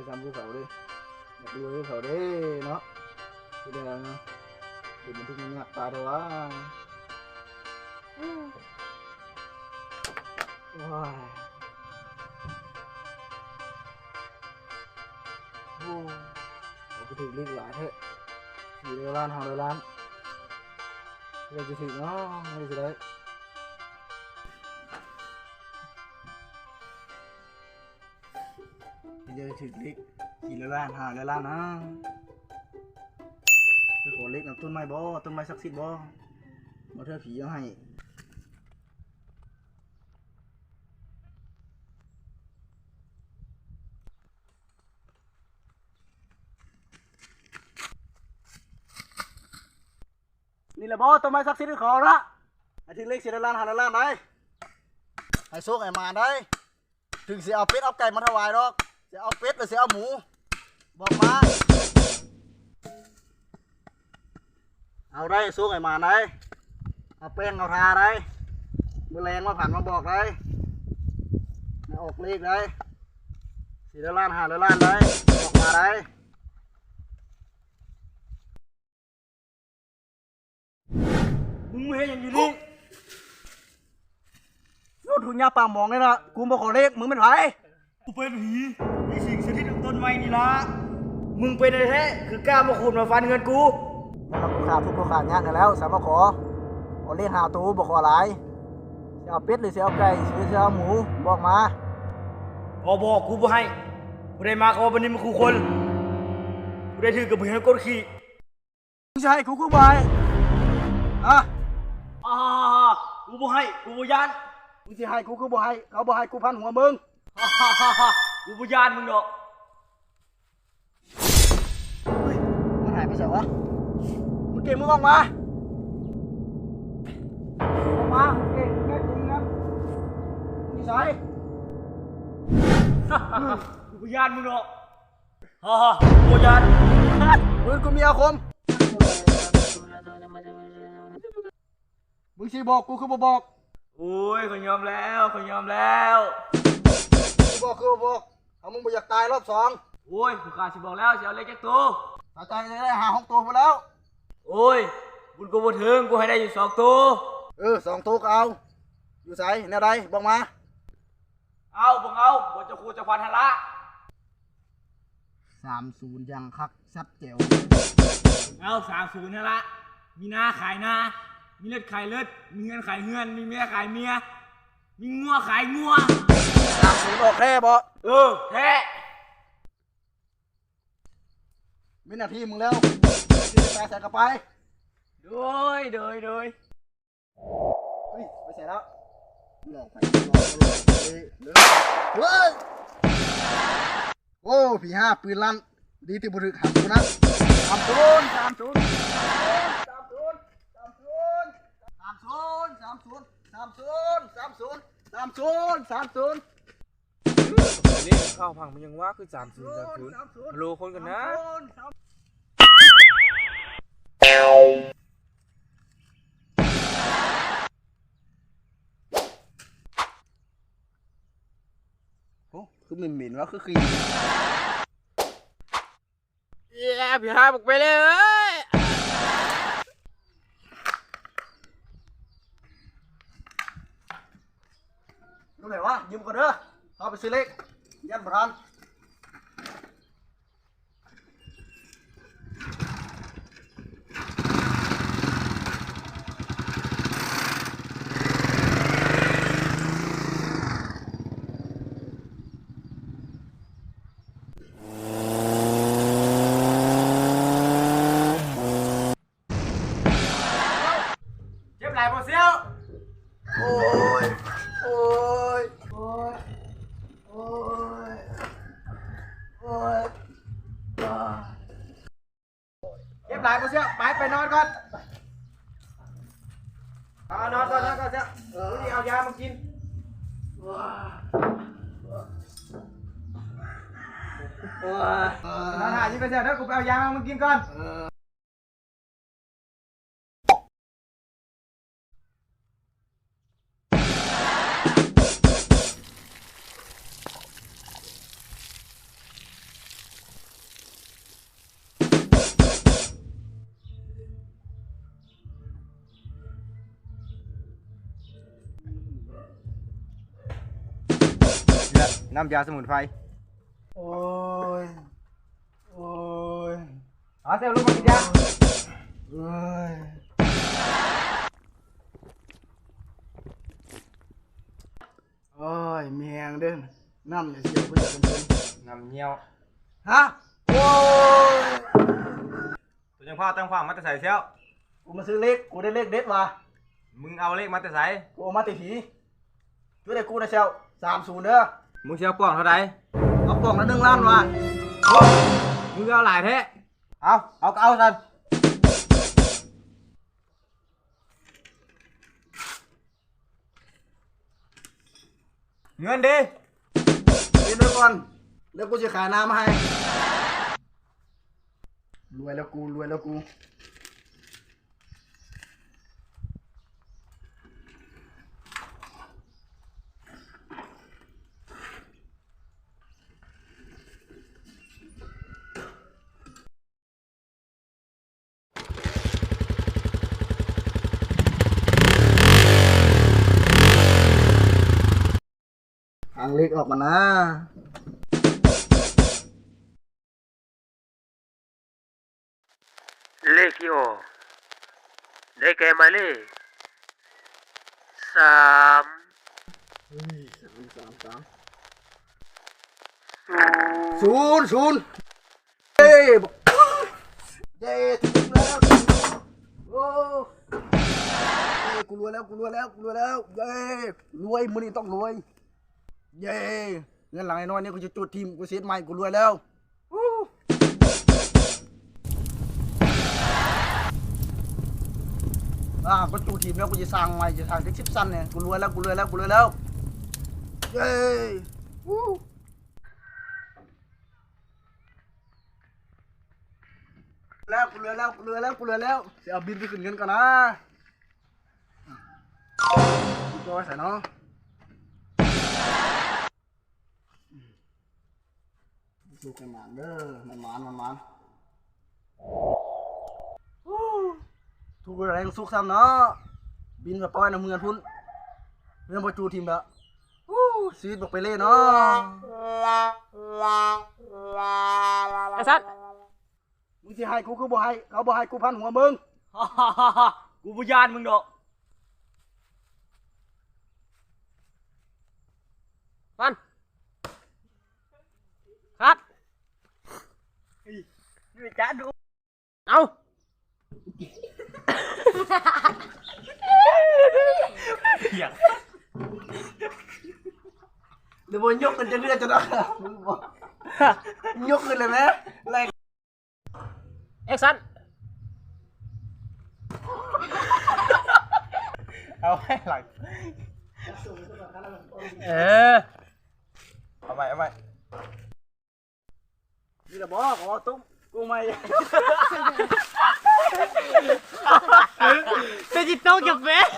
ทำภูเขาดิดูภูเขาดิเนาะที่เดิมดูมันทุกอย่างตาเถอะวะว้ายโอ้เราไปถึงเรื่องหลายเถอะ400 ล้าน500 ล้านเราจะถึงเนาะไม่จะได้เดี๋ยวถึงเล็ก400 ล้าน500 ล้านนะไปขอเล็กกับต้นไม้บ่ต้นไม้ศักดิ์สิทธิ์บ่มาเถอะผีเอาให้นี่แหละบ่ต้นไม้ศักดิ์สิทธิ์ขอละให้ถึงเล็ก400 ล้าน500 ล้านได้ให้โชคให้มาได้ถึงสิเอาเป็ดเอาไก่มาถวายดอกจะเอาเป็ดหรือจะเอาหมูบอกมาเอาได้สู้ไอ้มาได้เอาแป้งเอาทาได้มือแรงมาผ่านมาบอกได้มาออกเลขได้400 ล้าน500 ล้านได้บอกมาได้มึงไม่เห็นอย่างอยู่นี่นู่นถุงยาปากหมองเลยนะกูมาขอเลขมึงเป็นไผกูเป็นผีมีสิ่งสถิตต้นไม้นี่ละมึงเป็นอะไรแท้คือกล้ามาขูดมาฟันเงินกูแล้วกูขาดทุกข์ขาดยากกันแล้วสามารถขอเล่นหาตูบอกขอหลายจะเอาเป็ดหรือจะเอาไก่หรือจะเอาหมูบอกมาบอกกูบ่ให้กูได้มาเขาวันนี้มันคู่คนกูได้ถือกับมือให้ก้นขี้มึงจะให้กูบ่ให้อ่ะกูบ่ให้กูบ่ยันมึงจะให้กูบ่ให้เขาบ่ให้กูพันหัวมึงกูบ่ยานมึงดอกเฮ้ยมันหายไปไหนวะมึงเก่งมึงออกมาเก่งแค่จริงนะมึงใส่กูบ่ยานมึงดอกกูบ่ยานปืนกูมีอาคมมึงสิบอกกูคือบ่บอกโอ้ยขอยอมแล้วกูบอกคือบอกเอามึงไปอยากตายรอบ2โอ้ยกูขาดสิบอกแล้วสิเอาเล็กแค่ตัวตาใจได้5-6 ตัวไปแล้วโอ้ยบุญกูบ่ถึงกูให้ได้อยู่2 ตัว2 ตัวก็เอาอยู่ใส่แนวใดบอกมาเอาบ่จะคูจะควันหันละ30ยังคักซัดแจ๋วเอา30นั่นละมีหน้าขายหน้ามีเลือดขายเลือดมีเงินขายเงินมีเมียขายเมียมีงัวขายงัว30ออกแท้บ่แท้ไม่นาทีมึงแล้วตาใส่กระไปโดยเฮ้ยไปใส่แล้วหลอกไปเฮ้ยโอ้พี่5ปืนลั่นดีที่บุตรหักกูนะ30นี่ข้าวพังมันยังว่าคือ30ฮัลโหลคนกันนะโอ้คือเหม็นวะคือขี้พี่ฮาบอกไปเลยรู้ไหมวะยืมก่อนเด้อเอาไปซื้อเล็กยันประธานเจ็บไหล่บ่เสียวโอ้ยเก็บหลายบ่เสียไปนอนก่อนนอนก่อนเสียนี่เอายามากินนอนหายิ่งไปเสียเดี๋ยวกูไปเอายามากินก่อน น้ำยาสมุนไพร โอ้ยโอ้ย เอาเซลลูกมากินยา เอ้ยโอ้ยเมียงเด้อน้ำอย่าเสียกูจะเป็นคน น้ำเงี้ยว ฮะโอ้ย ตัวยังพ่อตั้งความมาแต่ใส่เซล กูมาซื้อเลขกูได้เลขเด็ดว่ะ มึงเอาเลขมาแต่ใส่ กูเอามาติผีช่วยได้กูนะเชล30เด้อ มึงเชียวป่องเท่าไหร่ เอากล่องละ1 ล้านว่ะ มึงเอาหลายแท้เอาสันเงินดิ กินด้วยก่อนแล้วกูจะขายน้ำให้รวยแล้วกูหางเล็กออกมานะ เลขที่ออกได้แก่หมายเลขสาม ศูนย์เย้เย้ถึงแล้วโอ้เย้กูรวยแล้วเย้รวยมื้อนี้ต้องรวยเย้เงินหลังไอ้น้อยนี่กูจะจุดทีมกูเสียใหม่กูรวยแล้วกูจุดทีมแล้วกูจะสร้างใหม่จะสร้างเด็ก10 สั้นเนี่ยกูรวยแล้วเย้กูรวยแล้วจะเอาบินไปขึ้นเงินก่อนนะกูจอยใส่เนาะสู้กันหมานเด้อมันทุกอะไรก็สุกซ้ำเนาะบินแบบปล่อยน้ำเงินพุ่นเรื่องประจูทีมละชีวิตบอกไปเล่เนาะ ไอ้สัตว์ มึงสิให้กูคือบ่ให้เขาบ่ให้กูพันหัวมึง กูบุญญาณมึงดอก ฟันคัด นี่จ้าดู เอา เดี๋ยวมันยกกันจะเลือดจะได้มึงบอกยกขึ้นเลยไหมอะไร เอ็กซัน เอาให้หลัง เอาไป นี่แหละบอกขอตุ้มกูไม่ เป็นจิตโต้กับเฟส